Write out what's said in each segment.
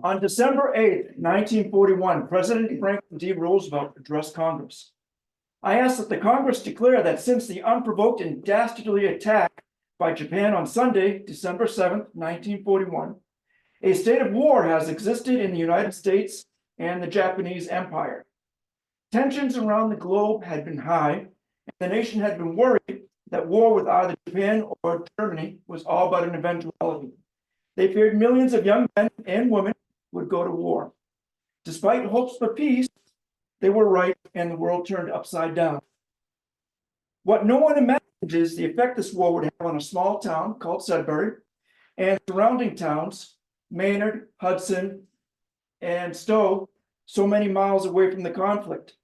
On December 8th, 1941, President Franklin D. Roosevelt addressed Congress. I ask that the Congress declare that since the unprovoked and dastardly attack by Japan on Sunday, December 7th, 1941, a state of war has existed in the United States and the Japanese Empire. Tensions around the globe had been high, and the nation had been worried that war with either Japan or Germany was all but an eventuality. They feared millions of young men and women would go to war. Despite hopes for peace, they were right and the world turned upside down. What no one imagined is the effect this war would have on a small town called Sudbury and surrounding towns, Maynard, Hudson, and Stowe, so many miles away from the conflict.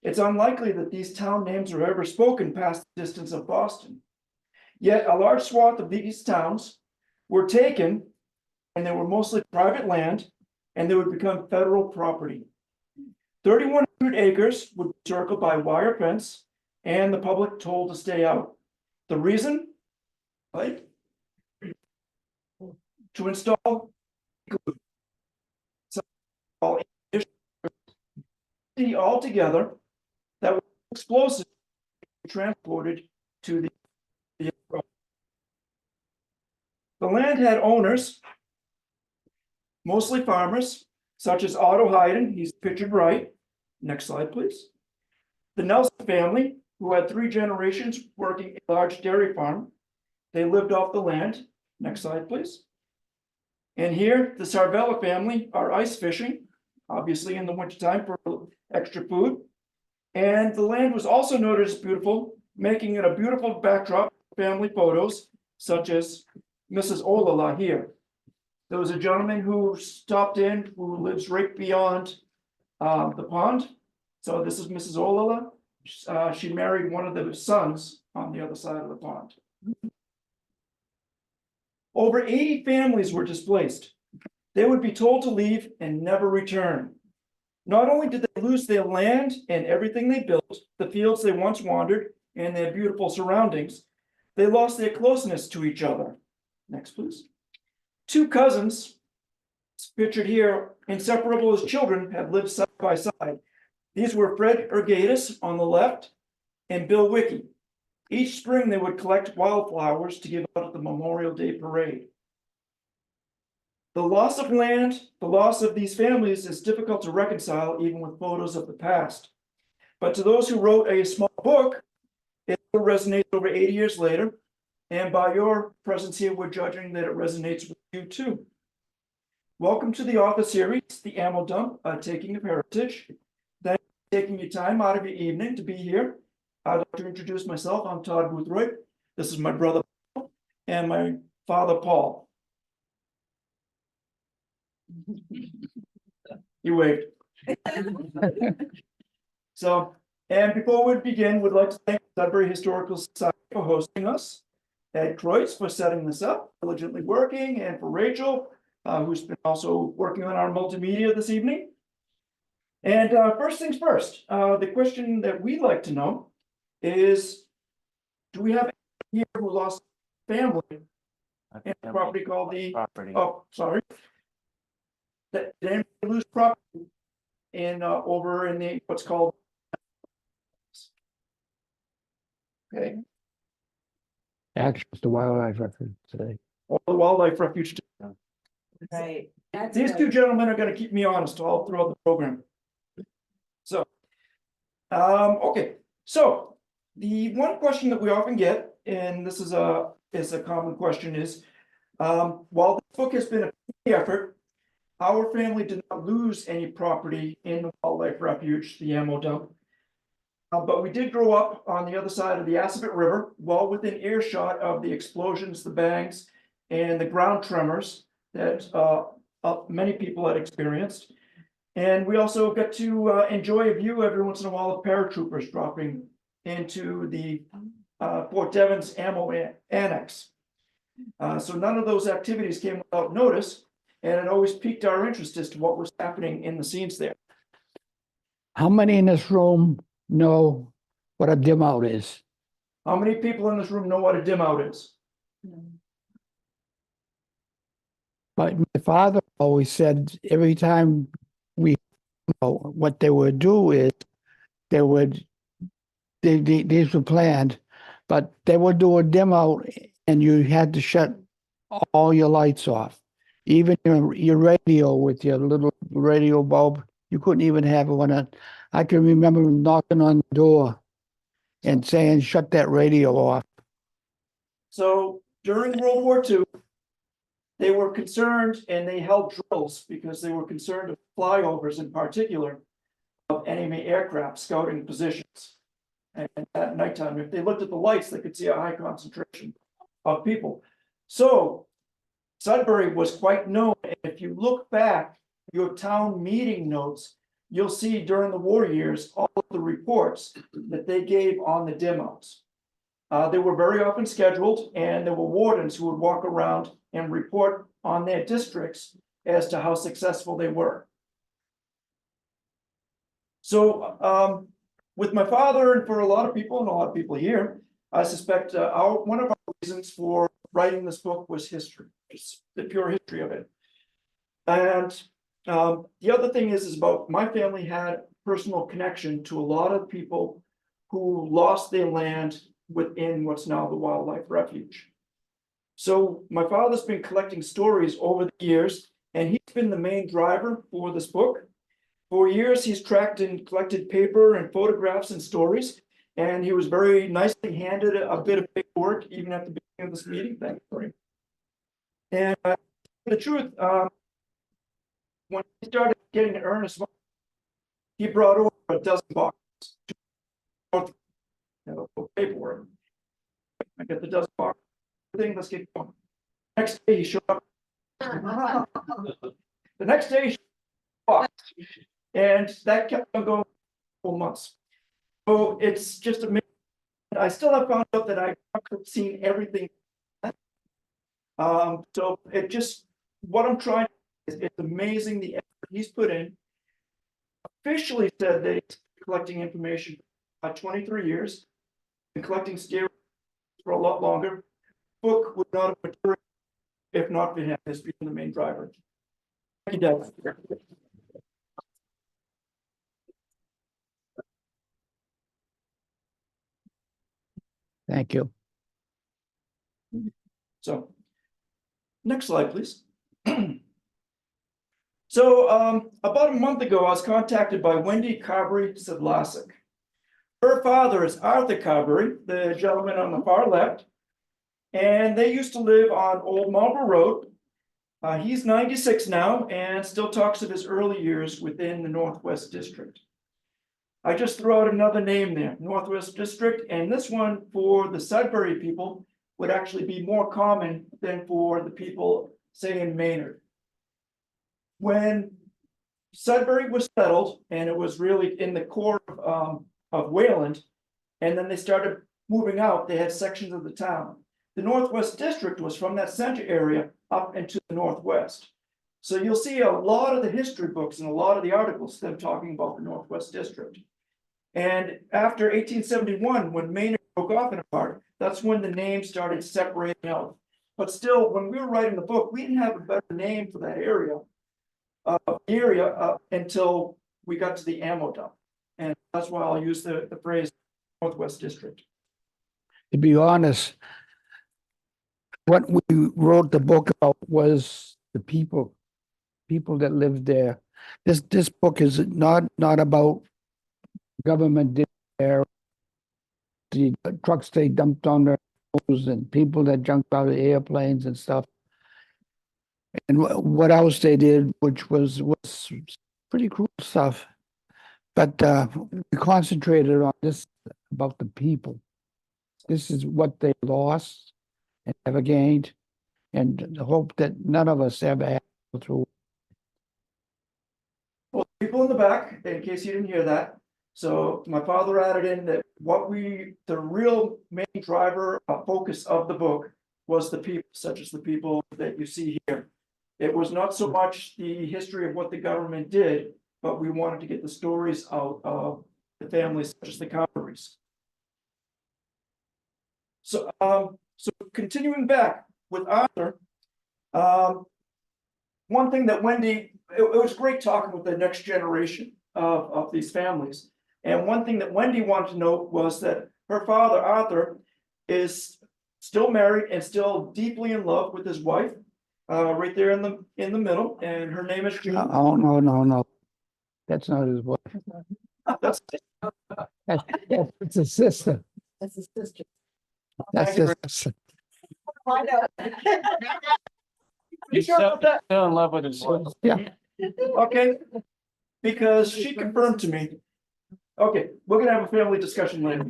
It's unlikely that these town names are ever spoken past the distance of Boston. Yet a large swath of these towns were taken, and they were mostly private land, and they would become federal property. 3,100 acres would be circled by wire fence, and the public told to stay out. The reason? Like, to install all together that was explosive transported to the land had owners, mostly farmers, such as Otto Hayden, he's pictured right. Next slide, please. The Nelson family, who had 3 generations working a large dairy farm, they lived off the land. Next slide, please. And here, the Sarvella family are ice fishing, obviously in the wintertime for extra food. And the land was also noted as beautiful, making it a beautiful backdrop for family photos, such as Mrs. Olala here. There was a gentleman who stopped in who lives right beyond the pond. So this is Mrs. Olala. She married one of the sons on the other side of the pond. Over 80 families were displaced. They would be told to leave and never return. Not only did they lose their land and everything they built, the fields they once wandered, and their beautiful surroundings, they lost their closeness to each other. Next, please. 2 cousins, pictured here, inseparable as children, have lived side by side. These were Fred Ergatis on the left and Bill Wicke. Each spring they would collect wildflowers to give out at the Memorial Day parade. The loss of land, the loss of these families is difficult to reconcile even with photos of the past. But to those who wrote a small book, it still resonates over 80 years later. And by your presence here, we're judging that it resonates with you too. Welcome to the author series, The Ammo Dump, Taking of Heritage. Thank you for taking your time out of your evening to be here. I'd like to introduce myself. I'm Todd Boothroyd. This is my brother and my father, Paul. You waved. So, and before we begin, we'd like to thank Sudbury Historical Society for hosting us, Ed Kreutz for setting this up, diligently working, and for Rachel, who's been also working on our multimedia this evening. And first things first, the question that we'd like to know is, do we have anyone here who lost family in a property called the property? Oh, sorry. That did lose property in over in the what's called okay. Access to wildlife refuge today. All the wildlife refuge. Right. These 2 gentlemen are going to keep me honest all throughout the program. So, okay. So the one question that we often get, and this is a common question, is while this book has been a effort, our family did not lose any property in the wildlife refuge, the Ammo Dump. But we did grow up on the other side of the Assabet River, well within earshot of the explosions, the bangs, and the ground tremors that many people had experienced. And we also got to enjoy a view every once in a while of paratroopers dropping into the Fort Devens Ammo Annex. So none of those activities came without notice, and it always piqued our interest as to what was happening in the scenes there. How many in this room know what a dim out is? How many people in this room know what a dim out is? But my father always said every time what they would do is they would, these were planned, but they would do a demo and you had to shut all your lights off. Even your radio with your little radio bulb, you couldn't even have one on. I can remember knocking on the door and saying, shut that radio off. So during World War II, they were concerned and they held drills because they were concerned of flyovers in particular of enemy aircraft scouting positions. And at nighttime, if they looked at the lights, they could see a high concentration of people. So Sudbury was quite known. And if you look back your town meeting notes, you'll see during the war years all of the reports that they gave on the demos. They were very often scheduled, and there were wardens who would walk around and report on their districts as to how successful they were. So with my father, and for a lot of people, and a lot of people here, I suspect one of our reasons for writing this book was history, just the pure history of it. And the other thing is about my family had personal connection to a lot of people who lost their land within what's now the wildlife refuge. So my father's been collecting stories over the years, and he's been the main driver for this book. For years, he's tracked and collected paper and photographs and stories, and he was very nicely handed a bit of paperwork even at the beginning of this meeting. Thank you. And the truth, when he started getting in earnest, he brought over a dozen boxes of paperwork. I get the dozen boxes. Let's get going. Next day, he showed up. The next day, he showed up. And that kept on going for months. So it's just amazing. I still have found out that I've seen everything. So it just, what I'm trying is, it's amazing the effort he's put in. Officially said that he's collecting information for 23 years, been collecting steers for a lot longer. Book would not have matured if not for him as being the main driver. Thank you, Dad. Thank you. So, next slide, please. So, about a month ago, I was contacted by Wendy Carberry Sedlacek. Her father is Arthur Carberry, the gentleman on the far left, and they used to live on Old Marlborough Road. He's 96 now and still talks of his early years within the Northwest District. I just threw out another name there, Northwest District, and this one for the Sudbury people would actually be more common than for the people, say, in Maynard. When Sudbury was settled, and it was really in the core of Wayland, and then they started moving out, they had sections of the town. The Northwest District was from that center area up into the Northwest. So you'll see a lot of the history books and a lot of the articles them talking about the Northwest District. And after 1871, when Maynard broke off in a part, that's when the name started separating out. But still, when we were writing the book, we didn't have a better name for that area until we got to the ammo dump. And that's why I'll use the phrase Northwest District. To be honest, what we wrote the book about was the people that lived there. This book is not about government did there, the trucks they dumped on their nose and people that jumped out of airplanes and stuff. And what else they did, which was pretty cool stuff. But we concentrated on this about the people. This is what they lost and never gained, and the hope that none of us ever have to go through. Well, people in the back, in case you didn't hear that. So my father added in that the real main driver, focus of the book was the people, such as the people that you see here. It was not so much the history of what the government did, but we wanted to get the stories out of the families such as the Carberys. So, so continuing back with Arthur, one thing that Wendy, it was great talking with the next generation of these families. And one thing that Wendy wanted to know was that her father, Arthur, is still married and still deeply in love with his wife, right there in the middle, and her name is June. Oh, no. That's not his wife. That's, It's a sister. That's his sister. That's Thank you his sister. Find out. you sure about that? Still in love with his wife. Yeah, Okay, because she confirmed to me. Okay, we're gonna have a family discussion later.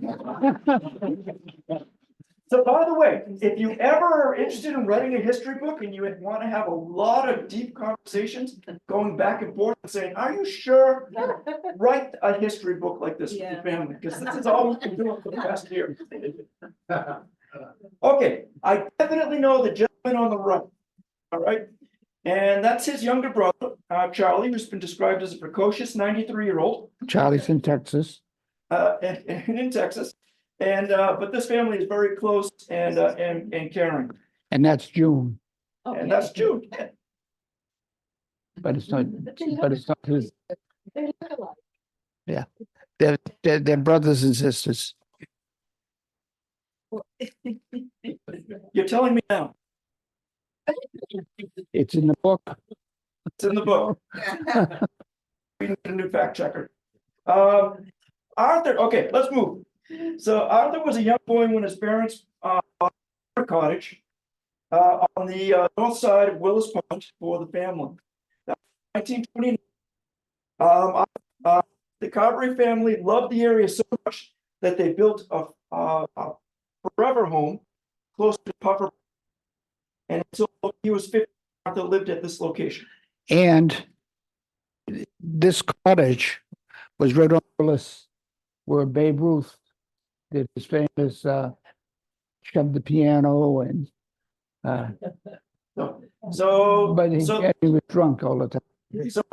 So by the way, if you ever are interested in writing a history book and you want to have a lot of deep conversations going back and forth and saying, are you sure? Write a history book like this with your Yeah. family, because this is all we've been doing for the past year. Okay, I definitely know the gentleman on the right. All right, and that's his younger brother, Charlie, who's been described as a precocious 93-year-old. Charlie's in Texas. And in Texas, and but this family is very close and caring, And that's June, and that's June. but it's not his. They look alike. They're brothers and sisters. You're telling me now, It's in the book. it's in the book. We need a new fact checker. Arthur, okay, let's move. So Arthur was a young boy when his parents bought a cottage on the north side of Willis Pond for the family. That was 1929. The Carberry family loved the area so much that they built a forever home close to Puffer. And until he was 50, Arthur lived at this location. And this cottage was right on Willis, where Babe Ruth did his famous shove the piano and So, but he was drunk all the time. so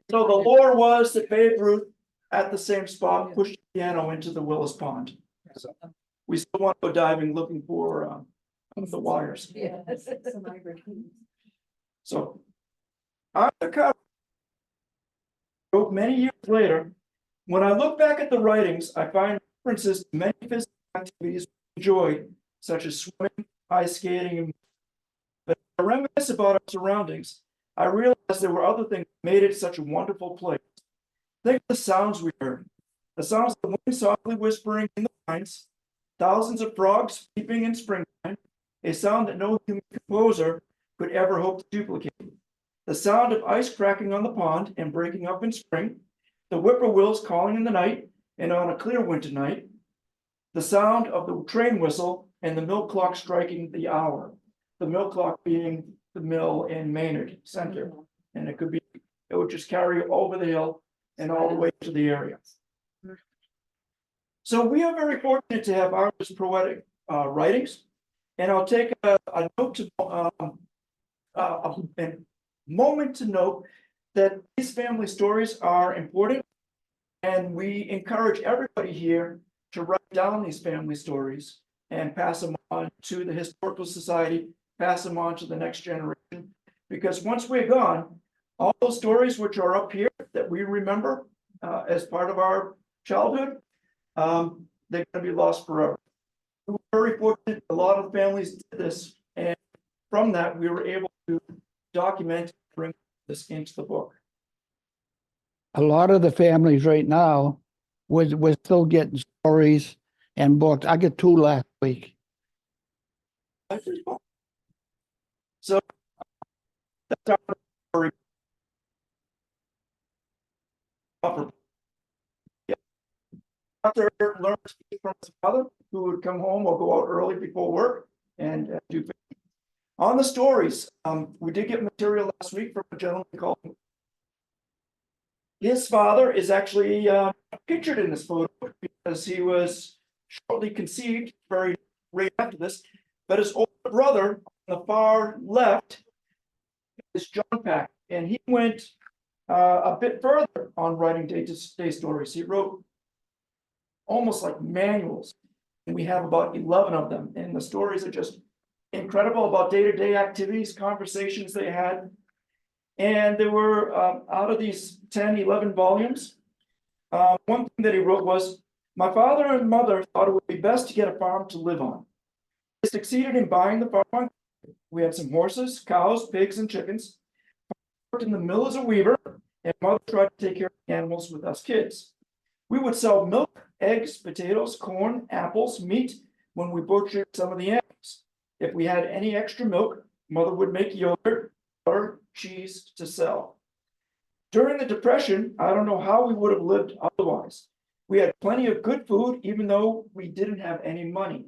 the lore was that Babe Ruth at the same spot pushed the piano into the Willis Pond. So we still want to go diving looking for the wires. Yeah. Some migrant. So Arthur Carver wrote many years later. When I look back at the writings, I find references to many physical activities we enjoyed, such as swimming, ice skating, and but I reminisce about our surroundings. I realized there were other things that made it such a wonderful place. Think of the sounds we heard. The sounds of the wind softly whispering in the pines, thousands of frogs peeping in springtime, a sound that no human composer could ever hope to duplicate. The sound of ice cracking on the pond and breaking up in spring, the whippoorwills calling in the night and on a clear winter night, the sound of the train whistle and the mill clock striking the hour. The mill clock being the mill in Maynard Center, and it would just carry over the hill and all the way to the area. So we are very fortunate to have Arthur's poetic writings, and I'll take a note to a moment to note that these family stories are important, and we encourage everybody here to write down these family stories and pass them on to the Historical Society, pass them on to the next generation, because once we're gone, all those stories which are up here that we remember as part of our childhood, they're going to be lost forever. We're very fortunate, a lot of families did this, and from that, we were able to document, bring this into the book. A lot of the families right now, we're still getting stories and books. I got 2 last week. So that's our story. Arthur learned to speak from his father, who would come home or go out early before work and do things. On the stories, we did get material last week from a gentleman called. His father is actually pictured in this photo because he was shortly conceived, very right after this. But his older brother on the far left is John Pack, and he went a bit further on writing day stories. He wrote almost like manuals, and we have about 11 of them, and the stories are just incredible about day-to-day activities, conversations they had. And there were, out of these 10, 11 volumes, one thing that he wrote was, my father and mother thought it would be best to get a farm to live on. They succeeded in buying the farm. We had some horses, cows, pigs, and chickens. Worked in the mill as a weaver, and mother tried to take care of the animals with us kids. We would sell milk, eggs, potatoes, corn, apples, meat when we butchered some of the animals. If we had any extra milk, mother would make yogurt, butter, cheese to sell. During the Depression, I don't know how we would have lived otherwise. We had plenty of good food, even though we didn't have any money.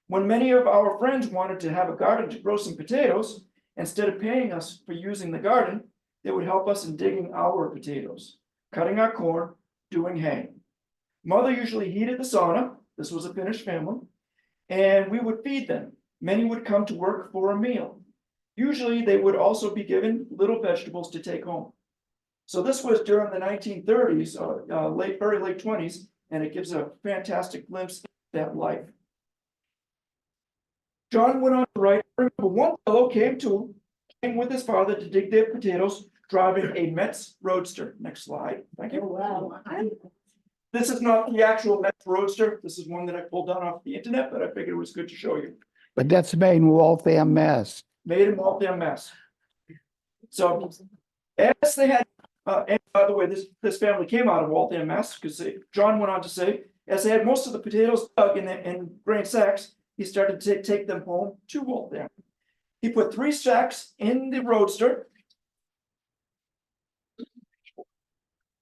When many of our friends wanted to have a garden to grow some potatoes, instead of paying us for using the garden, they would help us in digging our potatoes, cutting our corn, doing hay. Mother usually heated the sauna. This was a Finnish family, and we would feed them. Many would come to work for a meal. Usually they would also be given little vegetables to take home. So this was during the 1930s, very late 20s, and it gives a fantastic glimpse of that life. John went on to write, one fellow came with his father to dig their potatoes, driving a Metz Roadster. Next slide, thank Oh, you. wow. This is not the actual Metz Roadster. This is one that I pulled down off the internet, but I figured it was good to show you. But that's made in Waltham, Mass. Made in Waltham, Mass. So, as they had, and by the way, this family came out of Waltham, Mass, because John went on to say, as they had most of the potatoes dug in grain sacks, he started to take them home to Waltham. He put 3 sacks in the roadster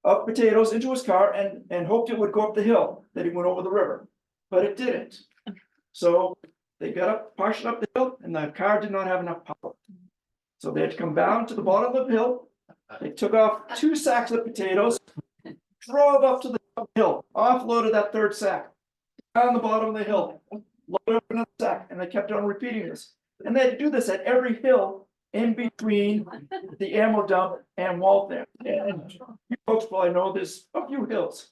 of potatoes into his car and hoped it would go up the hill that he went over the river, but it didn't. So they got up, partially up the hill, and the car did not have enough power. So they had to come down to the bottom of the hill. They took off 2 sacks of potatoes, drove up to the hill, offloaded that 3rd sack, down the bottom of the hill, loaded up another sack, and they kept on repeating this. And they had to do this at every hill in between the ammo dump and Waltham. And you folks probably know there's a few hills.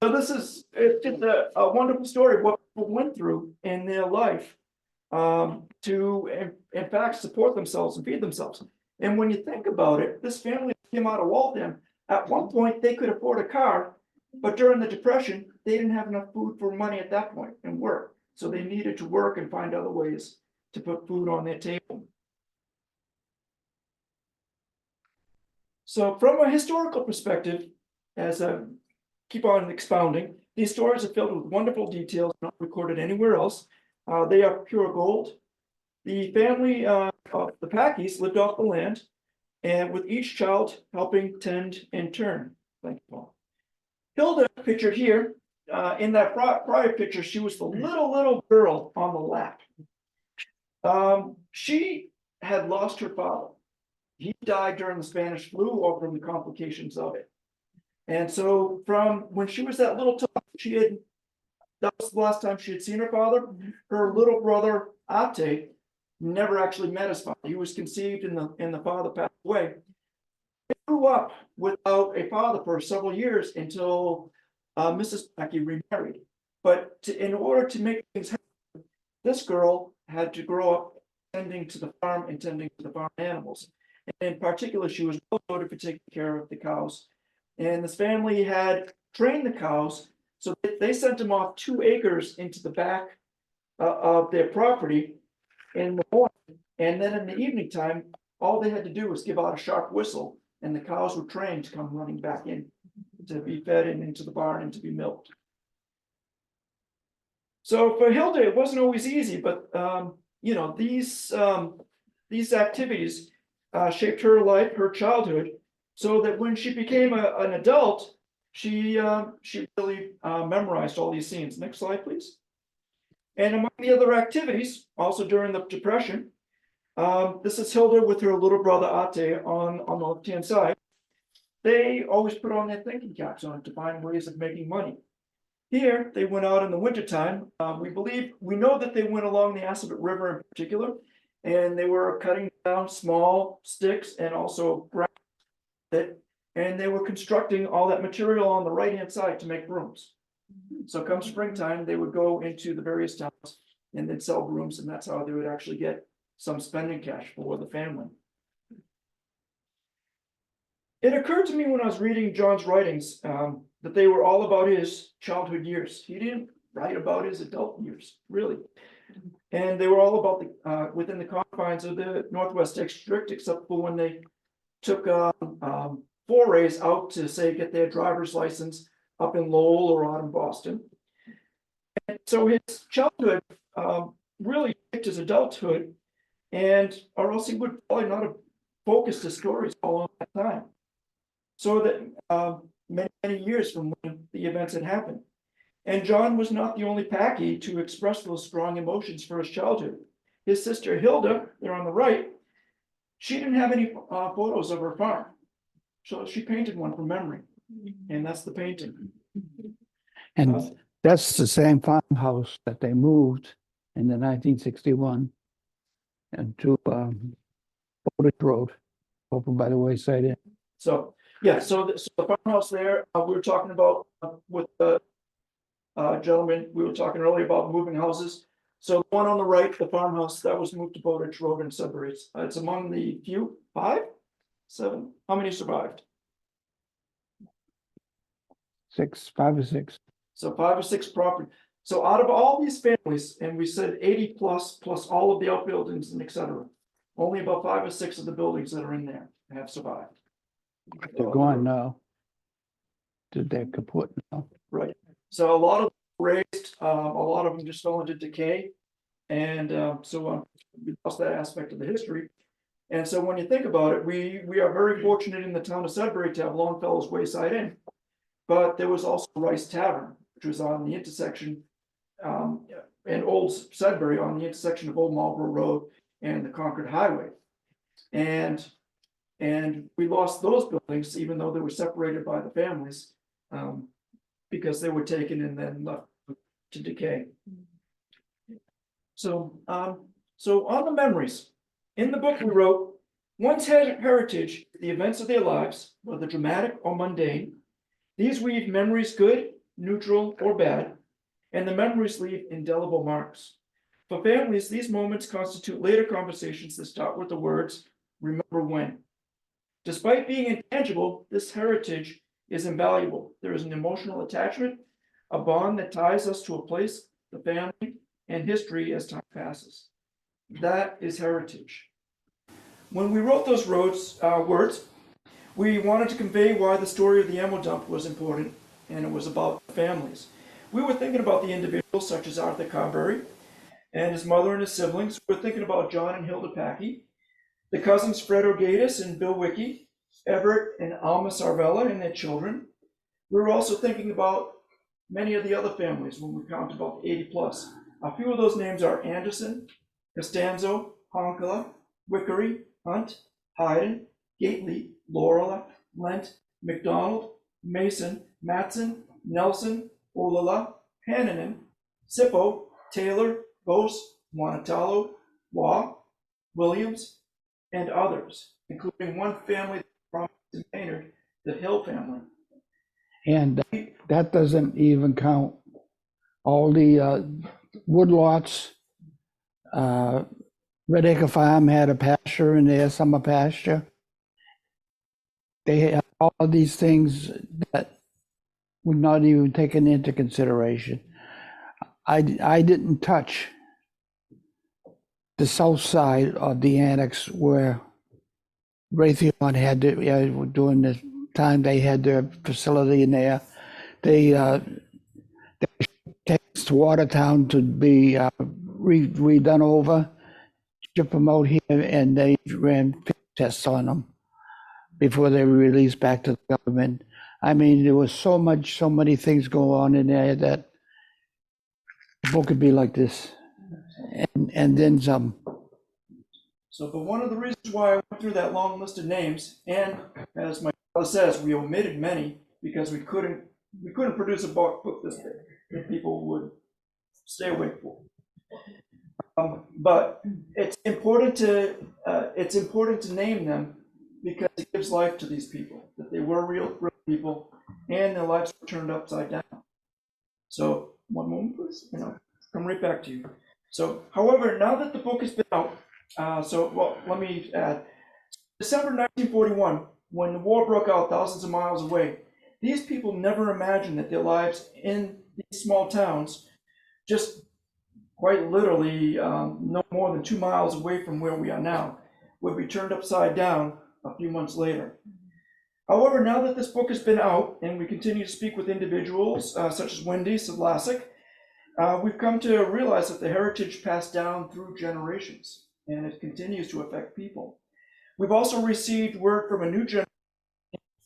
So this is, it's just a wonderful story of what people went through in their life to, in fact, support themselves and feed themselves. And when you think about it, this family came out of Waltham. At one point, they could afford a car, but during the Depression, they didn't have enough food for money at that point and work. So they needed to work and find other ways to put food on their table. So from a historical perspective, as I keep on expounding, these stories are filled with wonderful details not recorded anywhere else. They are pure gold. The family of the Packies lived off the land, and with each child helping tend in turn. Thank you, Paul. Hilda, pictured here, in that prior picture, she was the little girl on the lap. She had lost her father. He died during the Spanish flu or from the complications of it. And so from when she was that little child, that was the last time she had seen her father. Her little brother, Ate, never actually met his father. He was conceived and the father passed away. They grew up without a father for several years until Mrs. Packy remarried. But in order to make things happen, this girl had to grow up tending to the farm and tending to the farm animals. And in particular, she was well noted for taking care of the cows. And this family had trained the cows, so they sent them off 2 acres into the back of their property in the morning. And then in the evening time, all they had to do was give out a sharp whistle, and the cows were trained to come running back in to be fed and into the barn and to be milked. So for Hilda, it wasn't always easy, but you know, these activities shaped her life, her childhood, so that when she became an adult, she really memorized all these scenes. Next slide, please. And among the other activities, also during the Depression, this is Hilda with her little brother Ate on the left-hand side. They always put on their thinking caps on to find ways of making money. Here, they went out in the wintertime. We know that they went along the Assabet River in particular, and they were cutting down small sticks and also grass, and they were constructing all that material on the right-hand side to make brooms. So come springtime, they would go into the various towns and they'd sell rooms, and that's how they would actually get some spending cash for the family. It occurred to me when I was reading John's writings, that they were all about his childhood years. He didn't write about his adult years, really. And they were all about the, within the confines of the Northwest District, except for when they took, forays out to, say, get their driver's license up in Lowell or out in Boston. And so his childhood, really shaped his adulthood, and or else he would probably not have focused his stories all on that time. So that, many years from when the events had happened. And John was not the only Packy to express those strong emotions for his childhood. His sister Hilda, there on the right, she didn't have any photos of her farm. So she painted one from memory, and that's the painting. And that's the same farmhouse that they moved in the 1961 and to Boothroyd, over by the wayside inn. So, yeah, so the farmhouse there, we were talking about with the gentleman, we were talking earlier about moving houses. So the one on the right, the farmhouse, that was moved to Bowditch Road in Sudbury. It's among the few, 5, 7, how many survived? 5 or 6. So 5 or 6 property. So out of all these families, and we said 80 plus all of the outbuildings and et cetera, only about 5 or 6 of the buildings that are in there have survived. They're gone now. They're kaput now. Right. So a lot of them raised, a lot of them just fell into decay. And so we lost that aspect of the history. And so when you think about it, we are very fortunate in the town of Sudbury to have Longfellow's Wayside Inn. But there was also Rice Tavern, which was on the intersection, in Old Sudbury, on the intersection of Old Marlborough Road and the Concord Highway. And we lost those buildings, even though they were separated by the families, because they were taken and then left to decay. So, so on the memories, in the book we wrote, one's heritage, the events of their lives, whether dramatic or mundane, these weave memories good, neutral, or bad, and the memories leave indelible marks. For families, these moments constitute later conversations that start with the words, remember when. Despite being intangible, this heritage is invaluable. There is an emotional attachment, a bond that ties us to a place, the family, and history as time passes. That is heritage. When we wrote those words, we wanted to convey why the story of the ammo dump was important, and it was about families. We were thinking about the individuals such as Arthur Carberry and his mother and his siblings. We were thinking about John and Hilda Packey, the cousins Fred O'Gatis and Bill Wickie, Everett and Alma Sarvella and their children. We were also thinking about many of the other families when we count about 80 plus. A few of those names are Anderson, Costanzo, Honkala, Wickery, Hunt, Hayden, Gately, Laurel, Lent, McDonald, Mason, Matson, Nelson, Olala, Hannanen, Sippo, Taylor, Bose, Montallo, Waugh, Williams, and others, including one family from Maynard, the Hill family. And that doesn't even count all the woodlots. Red Acre Farm had a pasture in there, summer pasture. They had all of these things that were not even taken into consideration. I didn't touch the south side of the annex where Raytheon had during the time they had their facility in there. They take to Watertown to be redone over, ship them out here, and they ran fit tests on them before they were released back to the government. I mean, there was so many things going on in there that the book could be like this, and then some. So, but one of the reasons why I went through that long list of names, and as my father says, we omitted many because we couldn't produce a book this big that people would stay awake for. But it's important to name them because it gives life to these people, that they were real people, and their lives were turned upside down. So, one moment, please. Come right back to you. So, however, now that the book has been out, let me add, December 1941, when the war broke out thousands of miles away, these people never imagined that their lives in these small towns, just quite literally no more than 2 miles away from where we are now, would be turned upside down a few months later. However, now that this book has been out and we continue to speak with individuals such as Wendy Sedlacek, we've come to realize that the heritage passed down through generations, and it continues to affect people. We've also received word from a new generation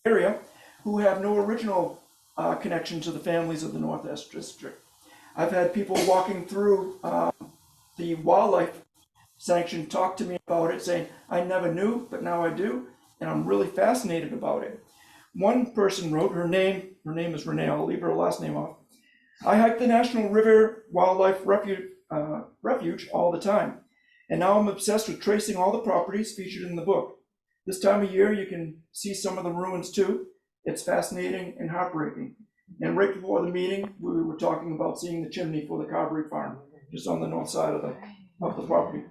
area who have no original connection to the families of the Northwest District. I've had people walking through the wildlife sanction talk to me about it, saying, I never knew, but now I do, and I'm really fascinated about it. One person wrote, her name is Renee, I'll leave her last name off. I hike the National River Wildlife Refuge all the time, and now I'm obsessed with tracing all the properties featured in the book. This time of year, you can see some of the ruins too. It's fascinating and heartbreaking. And right before the meeting, we were talking about seeing the chimney for the Carberry Farm, just on the north side of the property.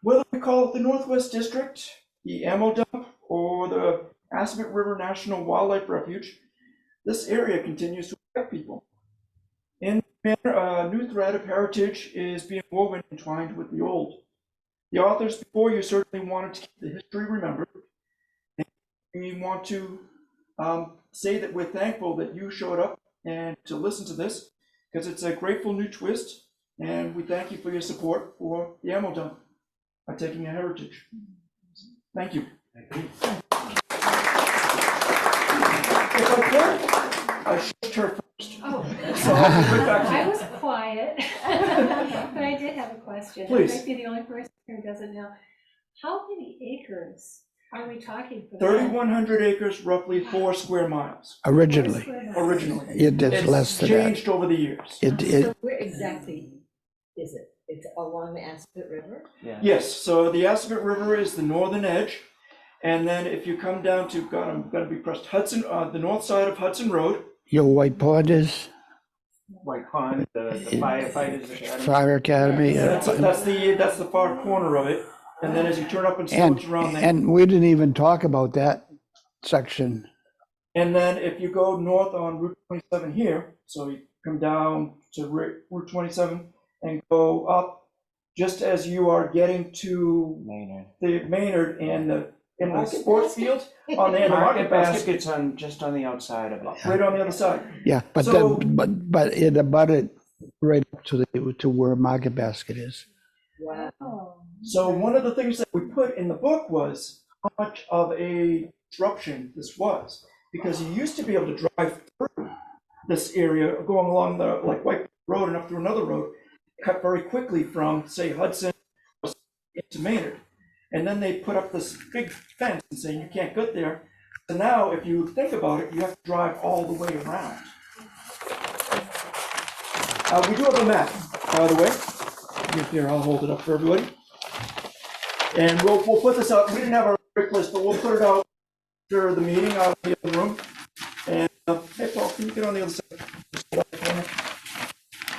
Whether we call it the Northwest District, the ammo dump, or the Assabet River National Wildlife Refuge, this area continues to affect people. In a new thread of heritage is being woven and entwined with the old. The authors before you certainly wanted to keep the history remembered. And we want to say that we're thankful that you showed up and to listen to this, because it's a grateful new twist, and we thank you for your support for the ammo dump by taking a heritage. Thank you. If I could, I should her first. Oh, So I'll be right back to you. I was quiet, but I did have a question. Please. I might be the only person who doesn't know. How many acres are we talking for? 3,100 acres, roughly 4 square miles. Originally, Originally. it is less It's than that. changed over the years. So where exactly is it? It's along the Assabet River? Yes, so the Assabet River is the northern edge. And then if you come down to, God, I'm going to be pressed, Hudson, the north side of Hudson Road. Your White Pond is White Pond, the firefighters academy. Fire Academy. That's the far corner of it. And then as you turn up and And, slopes around there. and we didn't even talk about that section. And then if you go north on Route 27 here, so you come down to Route 27 and go up, just as you are getting to the Maynard and the sports field on the end of Market Basket's just on the outside of it. right on the other side. Yeah, but So- but it abutted right up to where Market Basket is. Wow. Oh. So one of the things that we put in the book was how much of a disruption this was, because you used to be able to drive through this area, going along the White Road and up through another road, cut very quickly from, say, Hudson into Maynard. And then they put up this big fence and saying you can't get there. So now, if you think about it, you have to drive all the way around. We do have a map, by the way. Here, I'll hold it up for everybody. And we'll put this up. We didn't have our break list, but we'll put it out after the meeting out in the other room. And hey, Paul, can you get on the other side?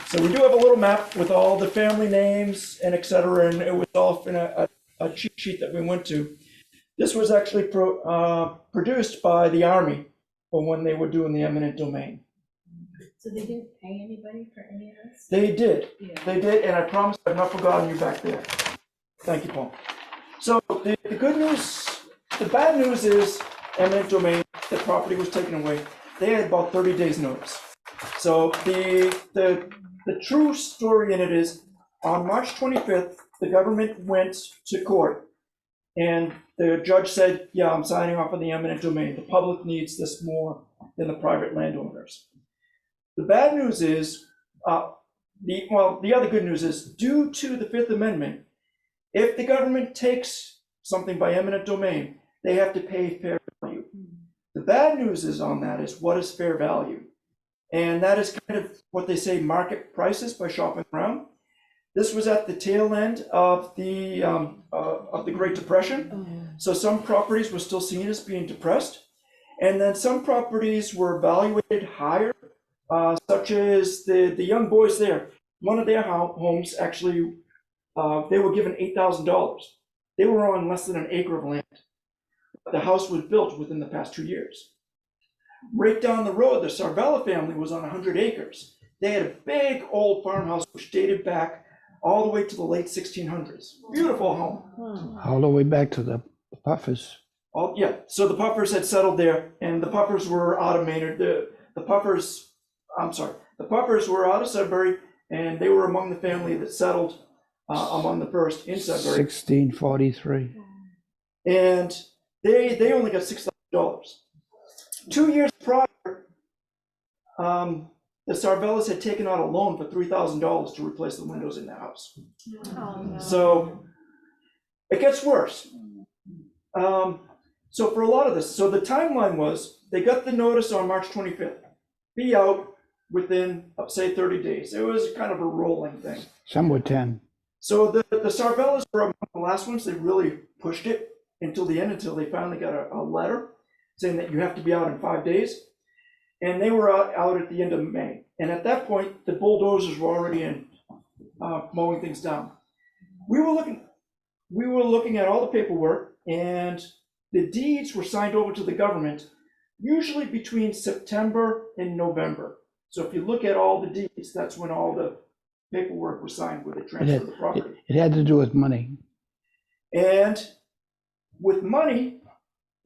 So we do have a little map with all the family names and et cetera, and it was all in a cheat sheet that we went to. This was actually produced by the Army for when they were doing the eminent domain. So they didn't pay anybody for any of this? They did. Yeah. They did, and I promise I've not forgotten you back there. Thank you, Paul. So the good news, the bad news is eminent domain, the property was taken away. They had about 30 days notice. So the true story in it is on March 25th, the government went to court and the judge said, yeah, I'm signing off on the eminent domain. The public needs this more than the private landowners. The bad news is, the other good news is, due to the Fifth Amendment, if the government takes something by eminent domain, they have to pay fair value. The bad news is on that is, what is fair value? And that is kind of what they say market prices by shopping around. This was at the tail end of the Great Depression. So some properties were still seen as being depressed. And then some properties were evaluated higher, such as the young boys there. one of their homes actually, they were given $8,000. They were on less than an acre of land. The house was built within the past 2 years. Right down the road, the Sarvella family was on 100 acres. They had a big old farmhouse which dated back all the way to the late 1600s. Beautiful home. All the way back to the Puffers. Yeah, so the Puffers had settled there, and the Puffers were out of Maynard. The Puffers were out of Sudbury, and they were among the family that settled among the first in Sudbury. 1643. And they only got $6,000. 2 years prior, the Sarvellas had taken out a loan for $3,000 to replace the windows in the house. Oh, no. So it gets worse. So for a lot of this, so the timeline was, they got the notice on March 25th, be out within, say, 30 days. It was kind of a rolling thing. Some were 10. So the Sarvellas were among the last ones. They really pushed it until the end, until they finally got a letter saying that you have to be out in 5 days. And they were out at the end of May. And at that point, the bulldozers were already in mowing things down. We were looking at all the paperwork, and the deeds were signed over to the government, usually between September and November. So if you look at all the deeds, that's when all the paperwork was signed with the transfer of the property. It had to do with money. And with money,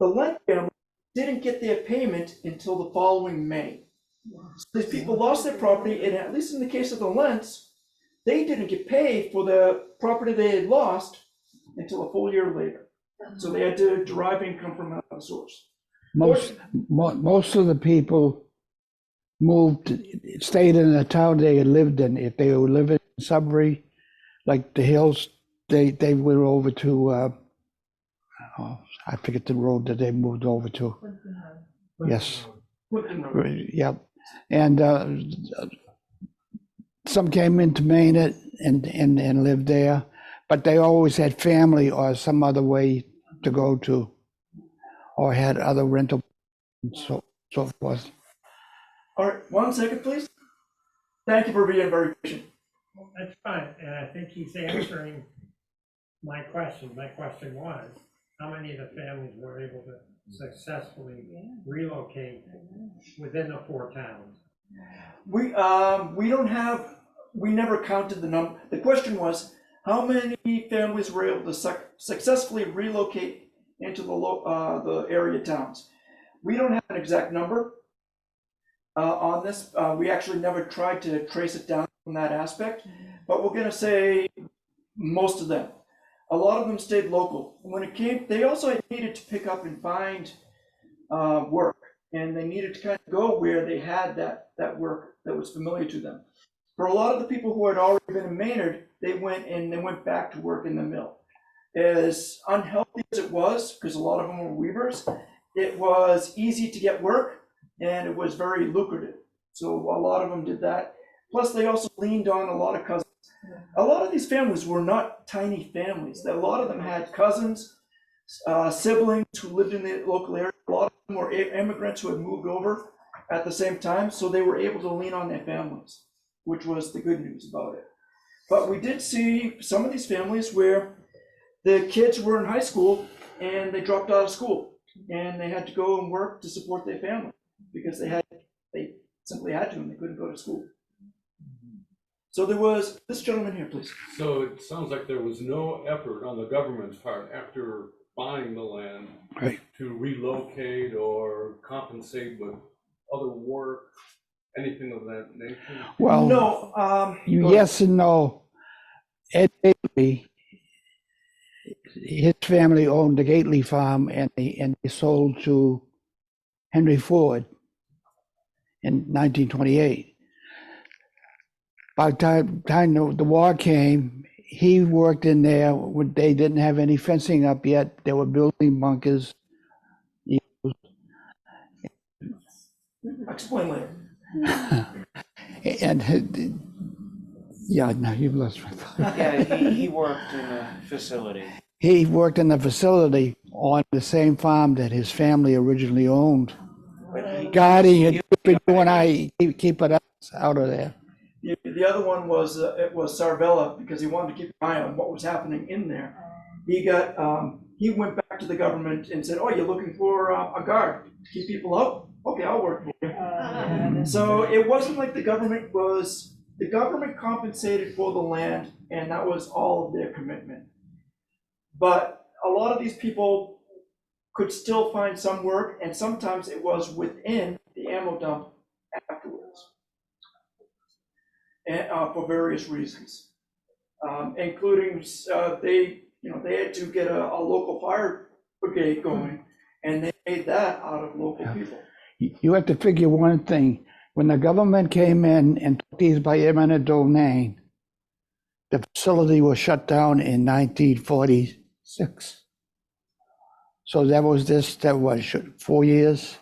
the Lent family didn't get their payment until the following May. So these people lost their property, and at least in the case of the Lents, they didn't get paid for the property they had lost until a full year later. So they had to derive income from another source. Most of the people stayed in the town they had lived in. If they were living in Sudbury, like the hills, they went over to, I forget the road that they moved over to. Yes. Yep. And some came into Maine and lived there, but they always had family or some other way to go to, or had other rental, and so forth. All right, 1 second, please. Thank you for being very patient. That's fine, and I think he's answering my question. My question was, how many of the families were able to successfully relocate within the 4 towns? We never counted the number. The question was, how many families were able to successfully relocate into the area towns? We don't have an exact number on this. We actually never tried to trace it down from that aspect, but we're going to say most of them. A lot of them stayed local. When it came, they also needed to pick up and find work, and they needed to kind of go where they had that work that was familiar to them. For a lot of the people who had already been in Maynard, they went back to work in the mill. As unhealthy as it was, because a lot of them were weavers, it was easy to get work, and it was very lucrative. So a lot of them did that. Plus, they also leaned on a lot of cousins. A lot of these families were not tiny families. A lot of them had cousins, siblings who lived in the local area. A lot of them were immigrants who had moved over at the same time, so they were able to lean on their families, which was the good news about it. But we did see some of these families where the kids were in high school and they dropped out of school and they had to go and work to support their family because they simply had to, and they couldn't go to school. So there was this gentleman here, please. So it sounds like there was no effort on the government's part after buying the land to relocate or compensate with other work, anything of that nature? Well, No. Yes and no. Ed Gately, his family owned the Gately farm, and they sold to Henry Ford in 1928. By the time the war came, he worked in there. They didn't have any fencing up yet. They were building bunkers. Explain later. And yeah, no, you've lost my thought. Yeah, he worked in a facility. He worked in the facility on the same farm that his family originally owned, guarding it, keeping it out of there. The other one was, it was Sarvella, because he wanted to keep an eye on what was happening in there. He went back to the government and said, oh, you're looking for a guard to keep people out? Okay, I'll work for you. So it wasn't like the government compensated for the land, and that was all of their commitment. But a lot of these people could still find some work, and sometimes it was within the ammo dump afterwards, and for various reasons, including they had to get a local fire brigade going, and they made that out of local people. You have to figure one thing. When the government came in and took these by eminent domain, the facility was shut down in 1946. So that was 4 years,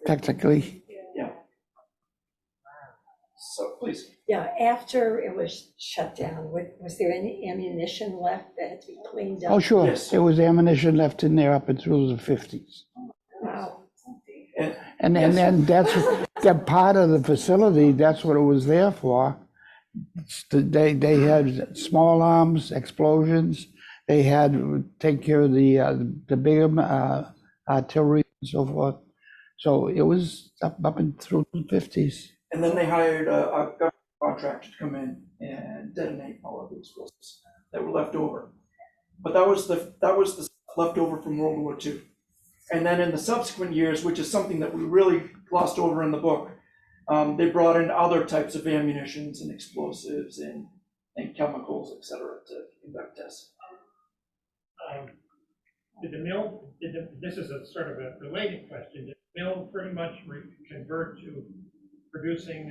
technically. Yeah. So please. Yeah, after it was shut down, was there any ammunition left that had to be cleaned up? Oh, sure. Yes. There was ammunition left in there up until the 50s. Wow. And then that's that part of the facility, that's what it was there for. They had small arms, explosions. They had to take care of the bigger artillery and so forth. So it was up and through the 50s. And then they hired a government contractor to come in and detonate all of the explosives that were left over. But that was the leftover from World War II. And then in the subsequent years, which is something that we really glossed over in the book, they brought in other types of ammunitions and explosives and chemicals, et cetera, to conduct tests. Did the mill, this is a sort of a related question, did the mill pretty much convert to producing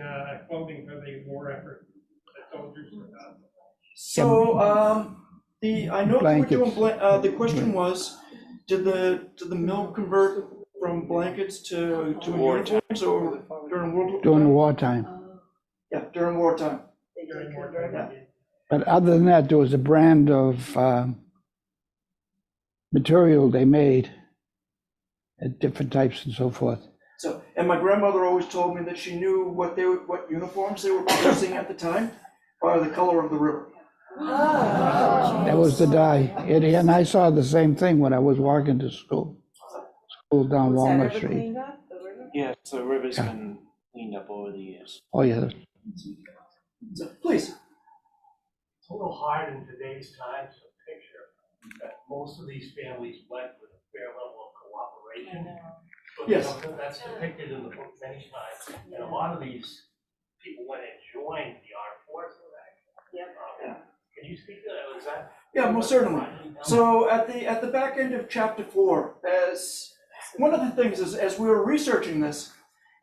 clothing for the war effort, the soldiers? So I know they were doing Blankets. the question was, did the mill convert from blankets to uniforms or during World War? During wartime. Yeah, during wartime. During wartime, Yeah. they did. But other than that, there was a brand of material they made at different types and so forth. So, and my grandmother always told me that she knew what uniforms they were producing at the time by the color of the river. That was the dye. And I saw the same thing when I was walking to school down Walnut Street. Yes, the river's Yeah. been cleaned up over the years. Oh, yeah. So, please. It's a little hard in today's times to picture that most of these families went with a fair level of cooperation. But Yes. That's depicted in the book many times. And a lot of these people went and joined the armed forces, actually. Yeah. Can you speak to that? Was that? Yeah, most certainly. So at the back end of chapter 4, as one of the things is, as we were researching this